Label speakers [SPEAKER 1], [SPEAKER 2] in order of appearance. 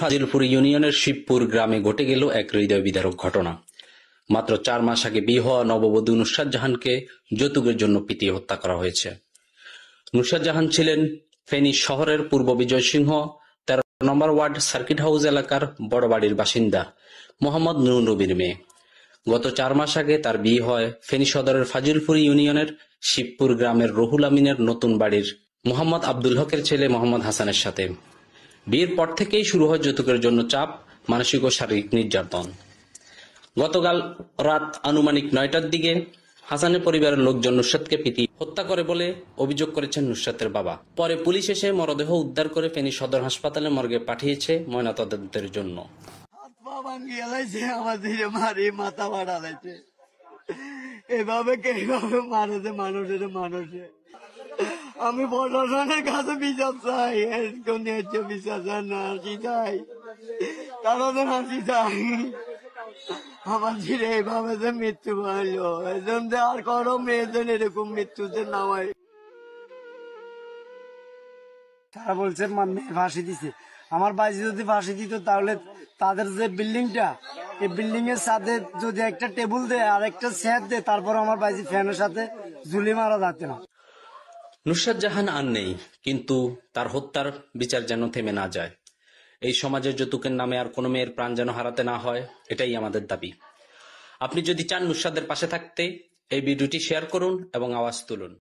[SPEAKER 1] ফাজিলপুর ইউনিয়নের শিবপুর গ্রামে ঘটে গেল এক হৃদয় বিদারক ঘটনা। মাত্র ৪ মাস আগে বিয়ে হওয়া নববধূ নুসরাত জাহানকে যৌতুকের জন্য পিটিয়ে হত্যা করা হয়েছে। নুসরাত জাহান ছিলেন ফেনী শহরের পূর্ব বিজয় সিংহ ১৩ নম্বর ওয়ার্ড সার্কিট হাউস এলাকার বড়বাড়ির বাসিন্দা মোহাম্মদ নুর নবীর মেয়ে। গত ৪ মাস আগে তার বিয়ে হয় ফেনী সদরের ফাজিলপুর ইউনিয়নের শিবপুর গ্রামের রুহুল আমিনের নতুন বাড়ির মোহাম্মদ আব্দুল হকের ছেলে মোহাম্মদ হাসানের সাথে। বিয়ের পর থেকেই শুরু হয় যৌতুকের জন্য চাপ, মানসিক ও শারীরিক নির্যাতন। গতকাল রাত আনুমানিক ৯টার দিকে হাসানের পরিবারের লোকজন নুসরাতকে পিটিয়ে হত্যা করে বলে অভিযোগ করেছেন নুসরাতের বাবা। পরে পুলিশ এসে মরদেহ উদ্ধার করে ফেনী সদর হাসপাতালে মর্গে পাঠিয়েছে ময়নাতদন্তের জন্য।
[SPEAKER 2] আমি প্রশাসনের কাছে বিচার চাই, বিচার চাই, কারণ হাসি চাই। আমার ছেলে এইভাবে যে মৃত্যু পাইলো, এজন্য আর করো মেয়েদের এরকম মৃত্যুতে নামাই। তারা বলছে মেয়ে ফাঁসি দিছে। আমার বাইজি যদি ফাঁসি দিত তাহলে তাদের যে বিল্ডিংটা, এই বিল্ডিং এর সাথে যদি একটা টেবিল দেয় আর একটা চেয়ার দেয়, তারপর আমার বাইজি ফ্যানের সাথে ঝুলি মারা যাচ্ছে না।
[SPEAKER 1] নুসরাত জাহান আর নেই, কিন্তু তার হত্যার বিচার যেন থেমে না যায়। এই সমাজে যৌতুকের নামে আর কোনো মেয়ের প্রাণ যেন হারাতে না হয়, এটাই আমাদের দাবি। আপনি যদি চান নুসরাতের পাশে থাকতে, এই ভিডিওটি শেয়ার করুন এবং আওয়াজ তুলুন।